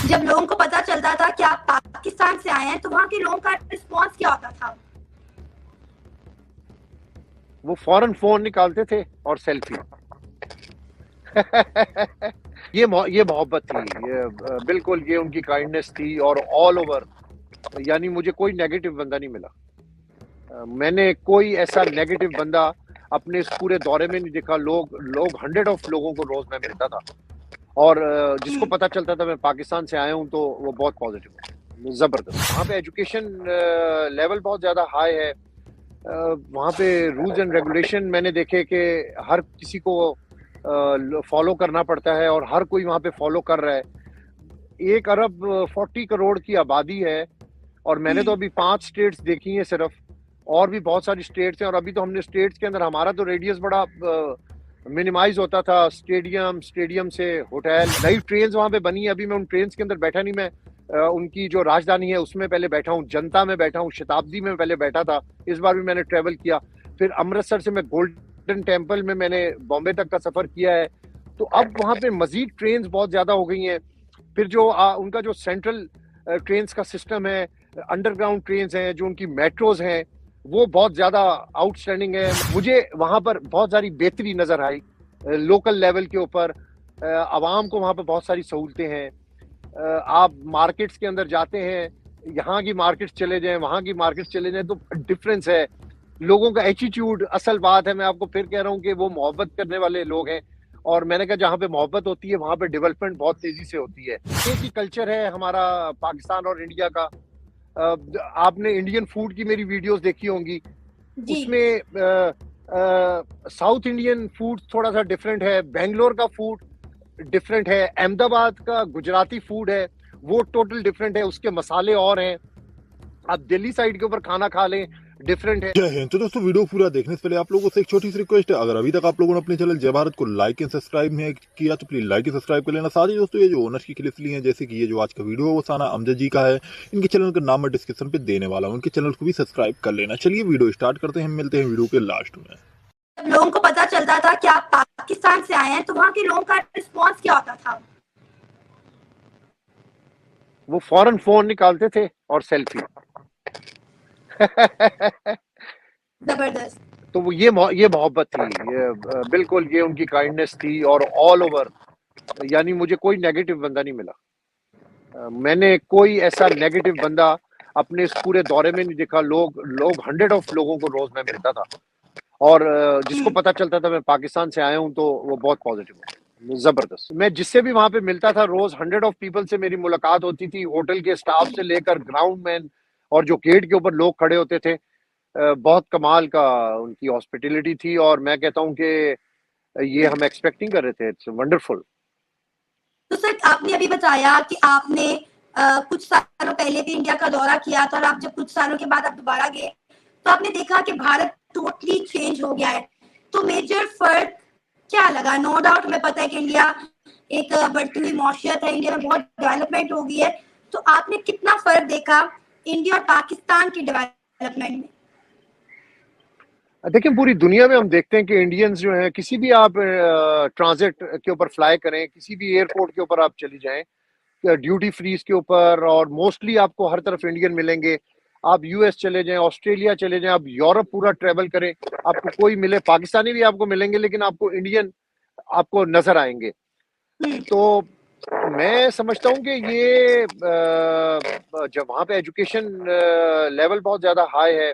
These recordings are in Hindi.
जब लोगों को पता चलता था कि आप पाकिस्तान से आए हैं तो वहाँ के लोगों का रिस्पॉन्स क्या होता था? वो फौरन फोन निकालते थे और सेल्फी। ये मोहब्बत थी, बिल्कुल ये उनकी काइंडनेस थी। और ऑल ओवर, यानी मुझे कोई नेगेटिव बंदा नहीं मिला। मैंने कोई ऐसा नेगेटिव बंदा अपने इस पूरे दौरे में नहीं देखा। लोग 100 ऑफ लोगों को रोज मैं मिलता था, और जिसको पता चलता था मैं पाकिस्तान से आया हूँ तो वो बहुत पॉजिटिव है, जबरदस्त। वहाँ पे एजुकेशन लेवल बहुत ज्यादा हाई है। वहाँ पे रूल्स एंड रेगुलेशन मैंने देखे कि हर किसी को फॉलो करना पड़ता है, और हर कोई वहाँ पे फॉलो कर रहा है। 1 अरब 40 करोड़ की आबादी है, और मैंने तो अभी 5 स्टेट्स देखी हैं सिर्फ, और भी बहुत सारी स्टेट्स हैं। और अभी तो हमने स्टेट्स के अंदर, हमारा तो रेडियस बड़ा मिनिमाइज होता था, स्टेडियम से होटल। नई ट्रेन्स वहाँ पे बनी है, अभी मैं उन ट्रेन्स के अंदर बैठा नहीं। मैं उनकी जो राजधानी है उसमें पहले बैठा हूँ, जनता में बैठा हूँ, शताब्दी में पहले बैठा था। इस बार भी मैंने ट्रेवल किया। फिर अमृतसर से मैं गोल्डन टेम्पल में मैंने बॉम्बे तक का सफर किया है। तो अब वहाँ पे मजीद ट्रेन्स बहुत ज्यादा हो गई हैं। फिर जो उनका जो सेंट्रल ट्रेन्स का सिस्टम है, अंडरग्राउंड ट्रेन्स हैं, जो उनकी मेट्रोज हैं, वो बहुत ज्यादा आउटस्टैंडिंग है। मुझे वहां पर बहुत सारी बेहतरी नजर आई लोकल लेवल के ऊपर। आवाम को वहां पर बहुत सारी सहूलतें हैं। आप मार्केट्स के अंदर जाते हैं, यहाँ की मार्केट्स चले जाएं, वहाँ की मार्केट्स चले जाएं, तो डिफरेंस है। लोगों का एटीट्यूड, असल बात है, मैं आपको फिर कह रहा हूँ कि वो मोहब्बत करने वाले लोग हैं। और मैंने कहा जहाँ पे मोहब्बत होती है वहां पे डेवलपमेंट बहुत तेजी से होती है। एक ही कल्चर है हमारा पाकिस्तान और इंडिया का। आपने इंडियन फूड की मेरी वीडियोस देखी होंगी, उसमें साउथ इंडियन फूड थोड़ा सा डिफरेंट है, बेंगलोर का फूड डिफरेंट है, अहमदाबाद का गुजराती फूड है वो टोटल डिफरेंट है, उसके मसाले और हैं। आप दिल्ली साइड के ऊपर खाना खा लें, डिफरेंट है। जय हिंद। तो दोस्तों, वीडियो पूरा देखने से पहले आप लोगों से एक छोटी सी रिक्वेस्ट है, अगर अभी तक आप लोगों ने अपने चैनल जय भारत को लाइक एंड सब्सक्राइब नहीं किया तो प्लीज लाइक एंड सब्सक्राइब कर लेना। साथ ही दोस्तों, ये जो ओनर्स की क्लिप्स ली हैं, जैसे कि ये जो आज का वीडियो है वो साना अमजद जी का है, इनके चैनल का नाम मैं डिस्क्रिप्शन पे देने वाला हूँ, उनके चैनल को भी सब्सक्राइब कर लेना। चलिए वीडियो स्टार्ट करते हैं, मिलते हैं वीडियो के लास्ट में। जब लोगों को पता चलता था कि आप पाकिस्तान से आए हैं तो वहाँ के लोगों का रिस्पॉन्स क्या होता था? वो फौरन फोन निकालते थे और सेल्फी। जबरदस्त। तो वो ये मोहब्बत थी, बिल्कुल ये उनकी काइंडनेस थी। और ऑल ओवर, यानी मुझे कोई नेगेटिव बंदा नहीं मिला। मैंने कोई ऐसा नेगेटिव बंदा अपने इस पूरे दौरे में नहीं देखा। लोग 100 ऑफ लोगों को रोज मैं मिलता था, और जिसको पता चलता था मैं पाकिस्तान से आया हूँ तो वो बहुत पॉजिटिव है, जबरदस्त। मैं जिससे भी वहां पे मिलता था, रोज 100 ऑफ पीपल से मेरी मुलाकात होती थी, होटल के स्टाफ से लेकर ग्राउंड मैन, और जो गेट के ऊपर लोग खड़े होते थे। बहुत कमाल का उनकी हॉस्पिटैलिटी थी, और मैं कहता हूँ कि ये हम एक्सपेक्टिंग कर रहे थे। It's wonderful. तो सर, आपने अभी बताया कि आपने कुछ सालों पहले भी इंडिया का दौरा किया था, और आप जब कुछ सालों के बाद आप दोबारा गए तो आपने देखा कि भारत टोटली चेंज हो गया है। तो मेजर फर्क क्या लगा? नो डाउट हमें पता है कि इंडिया एक बढ़ती हुई मौशियत है, इंडिया में बहुत डेवलपमेंट हो गई है। तो आपने कितना फर्क देखा इंडिया और पाकिस्तान की डेवलपमेंट में? देखिए, पूरी दुनिया में हम देखते हैं कि इंडियंस जो हैं, किसी भी आप ट्रांजिट के ऊपर फ्लाई करें, किसी भी एयरपोर्ट के ऊपर आप चली जाएं, ड्यूटी फ्रीज के ऊपर, और मोस्टली आपको हर तरफ इंडियन मिलेंगे। आप यूएस चले जाएं, ऑस्ट्रेलिया चले जाएं, आप यूरोप पूरा ट्रेवल करें, आपको कोई मिले, पाकिस्तानी भी आपको मिलेंगे, लेकिन आपको इंडियन आपको नजर आएंगे। तो मैं समझता हूँ कि ये जब वहाँ पे एजुकेशन लेवल बहुत ज्यादा हाई है,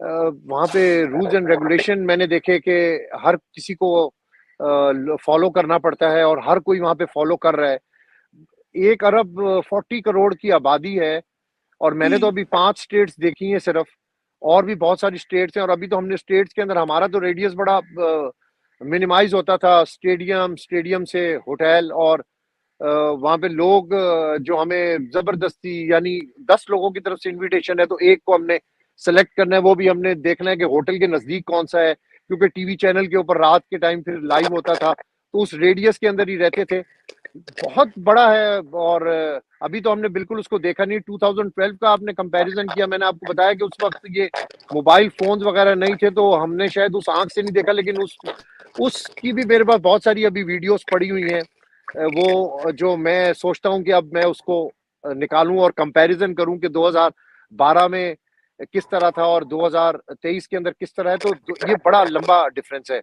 वहाँ पे रूल्स एंड रेगुलेशन मैंने देखे कि हर किसी को फॉलो करना पड़ता है, और हर कोई वहाँ पे फॉलो कर रहा है। 1 अरब 40 करोड़ की आबादी है, और मैंने तो अभी 5 स्टेट्स देखी हैं सिर्फ, और भी बहुत सारी स्टेट्स हैं। और अभी तो हमने स्टेट्स के अंदर, हमारा तो रेडियस बड़ा मिनिमाइज होता था, स्टेडियम से होटल। और वहाँ पे लोग जो हमें जबरदस्ती, यानी 10 लोगों की तरफ से इनविटेशन है तो एक को हमने सेलेक्ट करना है, वो भी हमने देखना है कि होटल के नजदीक कौन सा है, क्योंकि टीवी चैनल के ऊपर रात के टाइम फिर लाइव होता था, तो उस रेडियस के अंदर ही रहते थे। बहुत बड़ा है। और अभी तो हमने बिल्कुल उसको देखा नहीं। 2012 का आपने कंपैरिजन किया, मैंने आपको बताया कि उस वक्त ये मोबाइल फोन्स वगैरह नहीं थे, तो हमने शायद उस आंख से नहीं देखा, लेकिन उसकी भी मेरे पास बहुत सारी अभी वीडियोस पड़ी हुई हैं। वो जो मैं सोचता हूँ कि अब मैं उसको निकालूं और कंपैरिजन करूं कि 2012 में किस तरह था और 2023 के अंदर किस तरह है, तो ये बड़ा लंबा डिफरेंस है।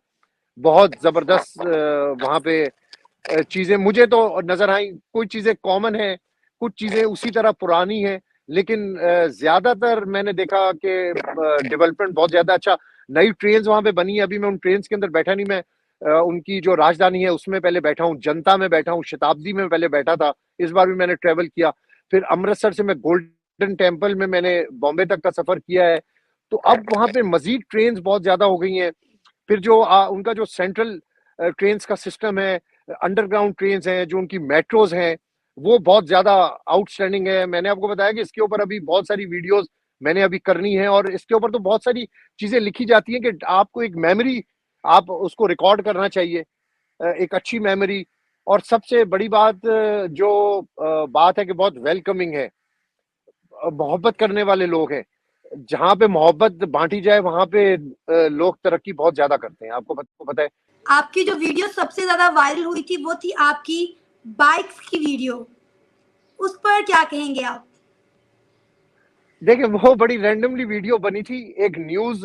बहुत जबरदस्त वहां पे चीजें मुझे तो नजर आई। कुछ चीजें कॉमन है, कुछ चीजें उसी तरह पुरानी है, लेकिन ज्यादातर मैंने देखा कि डेवलपमेंट बहुत ज्यादा अच्छा। नई ट्रेन वहां पे बनी है, अभी मैं उन ट्रेन के अंदर बैठा नहीं, मैं उनकी जो राजधानी है उसमें पहले बैठा हूँ, जनता में बैठा हूँ, शताब्दी में पहले बैठा था, इस बार भी मैंने ट्रेवल किया। फिर अमृतसर से मैं गोल्डन टेम्पल में मैंने बॉम्बे तक का सफर किया है। तो अब वहां पे मजीद ट्रेन बहुत ज्यादा हो गई हैं। फिर जो उनका जो सेंट्रल ट्रेन का सिस्टम है, अंडरग्राउंड ट्रेन हैं, जो उनकी मेट्रोज हैं, वो बहुत ज्यादा आउटस्टैंडिंग है। मैंने आपको बताया कि इसके ऊपर अभी बहुत सारी वीडियोस मैंने अभी करनी है, और इसके ऊपर तो बहुत सारी चीजें लिखी जाती हैं कि आपको एक मेमोरी, आप उसको रिकॉर्ड करना चाहिए, एक अच्छी मेमोरी। और सबसे बड़ी बात जो बात है कि बहुत वेलकमिंग है, मोहब्बत करने वाले लोग हैं। जहां पे मोहब्बत बांटी जाए वहां पे लोग तरक्की बहुत ज्यादा करते हैं। आपको पता है। आपकी जो वीडियो सबसे ज्यादा वायरल हुई थी वो थी आपकी बाइक्स की वीडियो, उस पर क्या कहेंगे आप? देखिए, वो बड़ी रैंडमली वीडियो बनी थी, एक न्यूज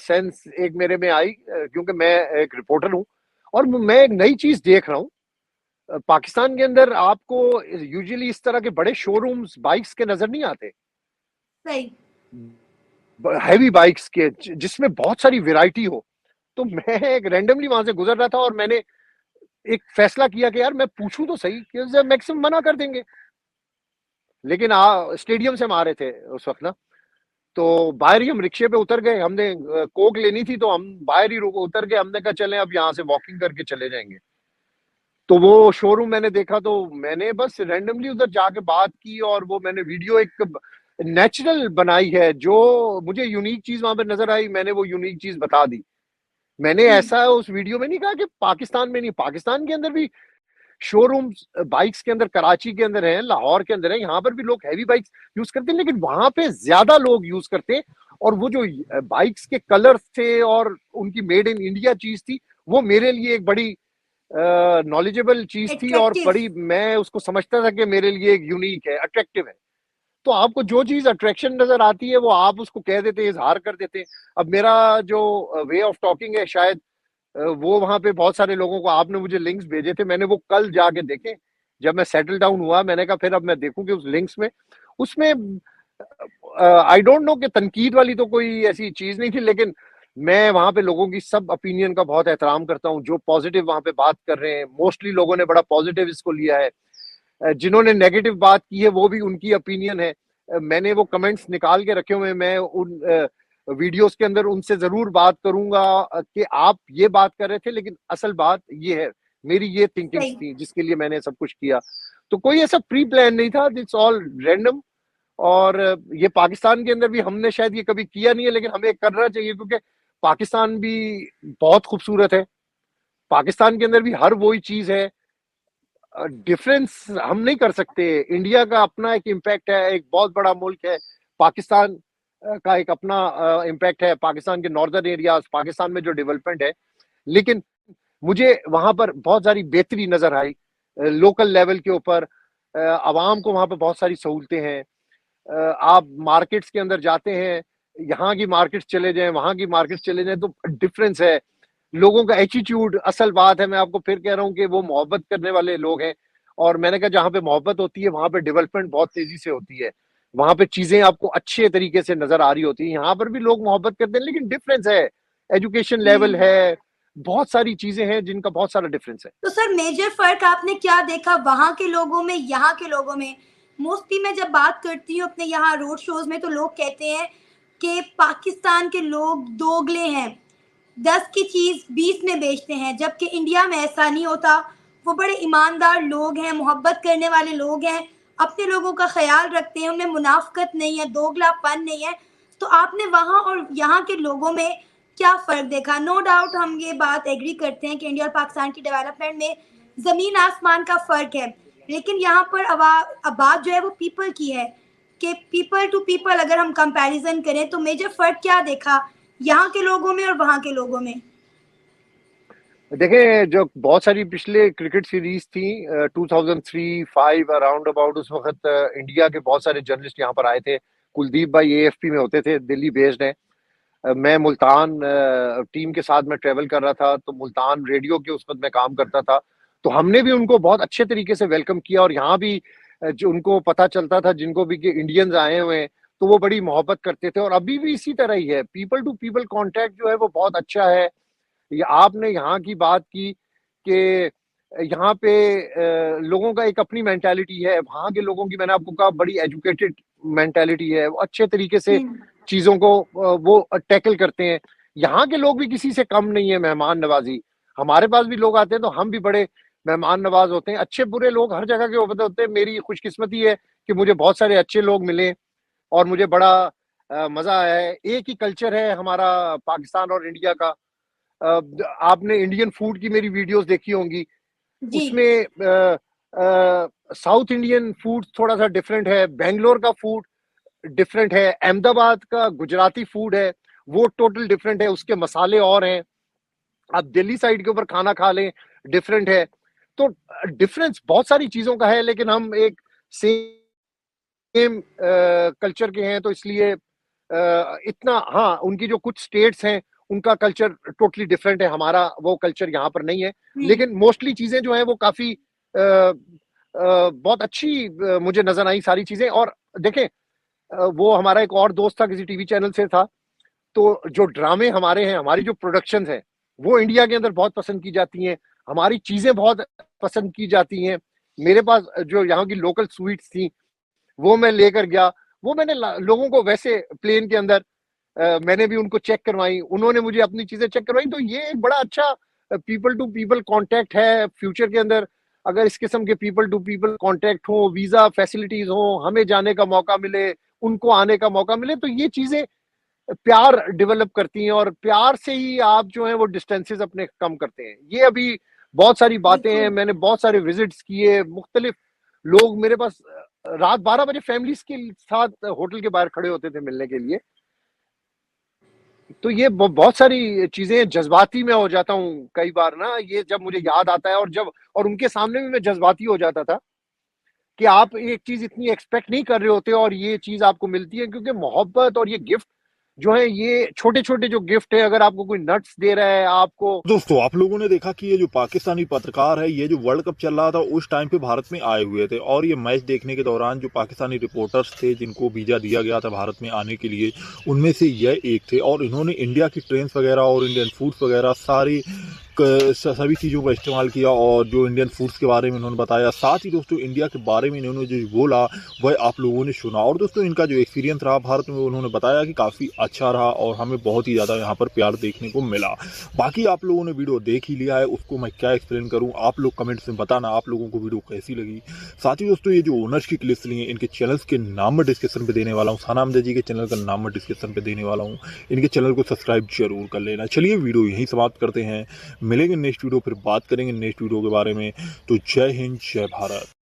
सेंस एक मेरे में आई, क्योंकि मैं एक रिपोर्टर हूँ और मैं एक नई चीज देख रहा हूँ। पाकिस्तान के अंदर आपको यूजुअली इस तरह के बड़े शोरूम्स बाइक्स के नजर नहीं आते, सही। हैवी बाइक्स के, जिसमें बहुत सारी वैरायटी हो। तो मैं एक रैंडमली वहां से गुजर रहा था और मैंने एक फैसला किया कि यार मैं पूछूं तो सही, कि मैक्सिमम मना कर देंगे। लेकिन स्टेडियम से हम आ रहे थे उस वक्त ना, तो बाहर ही हम रिक्शे पे उतर गए। हमने कोक लेनी थी, तो हम बाहर ही उतर के हमने कहा चलें अब यहाँ से वॉकिंग करके चले जाएंगे। तो वो शोरूम मैंने देखा, तो मैंने बस रैंडमली उधर जाके बात की, और वो मैंने वीडियो एक नेचुरल बनाई है। जो मुझे यूनिक चीज वहां पे नजर आई, मैंने वो यूनिक चीज बता दी। मैंने ऐसा उस वीडियो में नहीं कहा कि पाकिस्तान में नहीं, पाकिस्तान के अंदर भी शोरूम्स बाइक्स के अंदर कराची के अंदर है, लाहौर के अंदर है, यहाँ पर भी लोग हैवी बाइक्स यूज करते हैं, लेकिन वहां पे ज्यादा लोग यूज करते हैं। और वो जो बाइक्स के कलर्स थे और उनकी मेड इन इंडिया चीज थी, वो मेरे लिए एक बड़ी नॉलेजेबल चीज थी, और अट्रैक्टिव। बड़ी मैं उसको समझता था कि मेरे लिए एक यूनिक है, अट्रैक्टिव है। तो आपको जो चीज अट्रैक्शन नजर आती है वो आप उसको कह देते हैं, इजहार कर देते हैं। अब मेरा जो वे ऑफ टॉकिंग है, शायद वो वहां पे बहुत सारे लोगों को, आपने मुझे लिंक्स भेजे थे, मैंने वो कल जाके देखे जब मैं सेटल डाउन हुआ। मैंने कहा फिर अब मैं देखूं कि उस लिंक्स में, उसमें आई डोंट नो कि तनकीद वाली तो कोई ऐसी चीज नहीं थी, लेकिन मैं वहां पे लोगों की सब ओपिनियन का बहुत एहतराम करता हूँ। जो पॉजिटिव वहां पे बात कर रहे हैं, मोस्टली लोगों ने बड़ा पॉजिटिव इसको लिया है। जिन्होंने नेगेटिव बात की है वो भी उनकी ओपिनियन है। मैंने वो कमेंट्स निकाल के रखे हुए हैं, मैं उन वीडियोस के अंदर उनसे जरूर बात करूंगा कि आप ये बात कर रहे थे, लेकिन असल बात ये है, मेरी ये थिंकिंग्स सही। थी जिसके लिए मैंने सब कुछ किया। तो कोई ऐसा प्री प्लान नहीं था, इट्स ऑल रैंडम। और ये पाकिस्तान के अंदर भी हमने शायद ये कभी किया नहीं है, लेकिन हमें करना चाहिए, क्योंकि पाकिस्तान भी बहुत खूबसूरत है। पाकिस्तान के अंदर भी हर वही चीज है। डिफरेंस हम नहीं कर सकते। इंडिया का अपना एक इम्पैक्ट है, एक बहुत बड़ा मुल्क है। पाकिस्तान का एक अपना इम्पैक्ट है, पाकिस्तान के नॉर्दर्न एरियाज, पाकिस्तान में जो डेवलपमेंट है। लेकिन मुझे वहां पर बहुत सारी बेहतरी नजर आई लोकल लेवल के ऊपर। आवाम को वहां पर बहुत सारी सहूलतें हैं। आप मार्केट्स के अंदर जाते हैं, यहाँ की मार्केट्स चले जाएं, वहां की मार्केट्स चले जाएं, तो डिफरेंस है। लोगों का एटीट्यूड, असल बात है, मैं आपको फिर कह रहा हूँ कि वो मोहब्बत करने वाले लोग हैं। और मैंने कहा जहाँ पे मोहब्बत होती है वहां पे डेवलपमेंट बहुत तेजी से होती है, वहां पे चीजें आपको अच्छे तरीके से नजर आ रही होती है। यहाँ पर भी लोग मोहब्बत करते हैं, लेकिन डिफरेंस है, एजुकेशन लेवल है, बहुत सारी चीजें हैं जिनका बहुत सारा डिफरेंस है। तो सर मेजर फर्क आपने क्या देखा वहां के लोगों में, यहाँ के लोगों में? मोस्टली मैं जब बात करती हूँ अपने यहाँ रोड शोज में, तो लोग कहते हैं कि पाकिस्तान के लोग दोगले हैं, 10 की चीज 20 में बेचते हैं, जबकि इंडिया में ऐसा नहीं होता। वो बड़े ईमानदार लोग हैं, मोहब्बत करने वाले लोग हैं, अपने लोगों का ख्याल रखते हैं, उनमें मुनाफकत नहीं है, दोगलापन नहीं है। तो आपने वहाँ और यहाँ के लोगों में क्या फ़र्क देखा? नो डाउट हम ये बात एग्री करते हैं कि इंडिया और पाकिस्तान की डेवलपमेंट में ज़मीन आसमान का फ़र्क है, लेकिन यहाँ पर बात जो है वो पीपल की है कि पीपल टू पीपल अगर हम कंपैरिजन करें तो मेजर फ़र्क क्या देखा यहाँ के लोगों में और वहाँ के लोगों में? देखें, जो बहुत सारी पिछले क्रिकेट सीरीज थी 2003-5 अराउंड अबाउट, उस वक्त इंडिया के बहुत सारे जर्नलिस्ट यहाँ पर आए थे। कुलदीप भाई एएफपी में होते थे, दिल्ली बेस्ड हैं। मैं मुल्तान टीम के साथ मैं ट्रेवल कर रहा था, तो मुल्तान रेडियो के उस वक्त मैं काम करता था। तो हमने भी उनको बहुत अच्छे तरीके से वेलकम किया, और यहाँ भी जो उनको पता चलता था जिनको भी कि इंडियंस आए हुए हैं, तो वो बड़ी मोहब्बत करते थे। और अभी भी इसी तरह ही है, पीपल टू पीपल कांटेक्ट जो है वो बहुत अच्छा है। ये आपने यहाँ की बात की कि यहाँ पे लोगों का एक अपनी मेंटालिटी है, वहाँ के लोगों की मैंने आपको कहा बड़ी एजुकेटेड मेंटालिटी है, वो अच्छे तरीके से चीजों को वो टैकल करते हैं। यहाँ के लोग भी किसी से कम नहीं है मेहमान नवाजी। हमारे पास भी लोग आते हैं तो हम भी बड़े मेहमान नवाज होते हैं। अच्छे बुरे लोग हर जगह के होते हैं। मेरी खुशकिस्मती है कि मुझे बहुत सारे अच्छे लोग मिले और मुझे बड़ा मजा आया है। एक ही कल्चर है हमारा पाकिस्तान और इंडिया का। आपने इंडियन फूड की मेरी वीडियोस देखी होंगी, जी। उसमें साउथ इंडियन फूड थोड़ा सा डिफरेंट है, बेंगलोर का फूड डिफरेंट है, अहमदाबाद का गुजराती फूड है वो टोटल डिफरेंट है, उसके मसाले और हैं। आप दिल्ली साइड के ऊपर खाना खा लें, डिफरेंट है। तो डिफरेंस बहुत सारी चीजों का है, लेकिन हम एक सेम कल्चर के हैं, तो इसलिए इतना, हाँ, उनकी जो कुछ स्टेट्स हैं उनका कल्चर टोटली डिफरेंट है, हमारा वो कल्चर यहाँ पर नहीं है। लेकिन मोस्टली चीजें जो है वो काफी बहुत अच्छी मुझे नजर आई सारी चीजें। और देखें, वो हमारा एक और दोस्त था, किसी टीवी चैनल से था, तो जो ड्रामे हमारे हैं, हमारी जो प्रोडक्शन है, वो इंडिया के अंदर बहुत पसंद की जाती हैं, हमारी चीजें बहुत पसंद की जाती हैं। मेरे पास जो यहाँ की लोकल स्वीट्स थी वो मैं लेकर गया, वो मैंने लोगों को वैसे प्लेन के अंदर मैंने भी उनको चेक करवाई, उन्होंने मुझे अपनी चीजें चेक करवाई। तो ये एक बड़ा अच्छा पीपल टू पीपल कांटेक्ट है। फ्यूचर के अंदर अगर इस किस्म के पीपल टू पीपल कांटेक्ट हो, वीजा फैसिलिटीज हो, हमें जाने का मौका मिले, उनको आने का मौका मिले, तो ये चीजें प्यार डेवलप करती हैं, और प्यार से ही आप जो है वो डिस्टेंसेस अपने कम करते हैं। ये अभी बहुत सारी बातें हैं, मैंने बहुत सारे विजिट्स किए, मुख्तलिफ लोग मेरे पास रात 12 बजे फैमिलीज के साथ होटल के बाहर खड़े होते थे मिलने के लिए। तो ये बहुत सारी चीजें, जज्बाती मैं हो जाता हूँ कई बार ना, ये जब मुझे याद आता है, और उनके सामने भी मैं जज्बाती हो जाता था कि आप एक चीज इतनी एक्सपेक्ट नहीं कर रहे होते और ये चीज आपको मिलती है। क्योंकि मोहब्बत और ये गिफ्ट जो है, ये छोटे छोटे जो गिफ्ट है, अगर आपको कोई नट्स दे रहा है आपको। दोस्तों, आप लोगों ने देखा कि ये जो पाकिस्तानी पत्रकार है, ये जो वर्ल्ड कप चल रहा था उस टाइम पे भारत में आए हुए थे, और ये मैच देखने के दौरान जो पाकिस्तानी रिपोर्टर्स थे जिनको वीजा दिया गया था भारत में आने के लिए, उनमें से यह एक थे। और इन्होंने इंडिया की ट्रेन्स वगैरह और इंडियन फूड्स वगैरह सभी चीज़ों का इस्तेमाल किया, और जो इंडियन फूड्स के बारे में इन्होंने बताया, साथ ही दोस्तों इंडिया के बारे में इन्होंने जो बोला वह आप लोगों ने सुना। और दोस्तों इनका जो एक्सपीरियंस रहा भारत में, उन्होंने बताया कि काफ़ी अच्छा रहा और हमें बहुत ही ज़्यादा यहाँ पर प्यार देखने को मिला। बाकी आप लोगों ने वीडियो देख ही लिया है, उसको मैं क्या एक्सप्लेन करूँ, आप लोग कमेंट्स में बताना आप लोगों को वीडियो कैसी लगी। साथ ही दोस्तों ये जो ओनर्स की क्लिप्स ली हैं, इनके चैनल्स के नाम मैं डिस्क्रिप्शन पे देने वाला हूँ, साना अमजद जी के चैनल का नाम मैं डिस्क्रिप्शन पे देने वाला हूँ, इनके चैनल को सब्सक्राइब जरूर कर लेना। चलिए वीडियो यहीं समाप्त करते हैं, मिलेंगे नेक्स्ट वीडियो, फिर बात करेंगे नेक्स्ट वीडियो के बारे में। तो जय हिंद, जय भारत।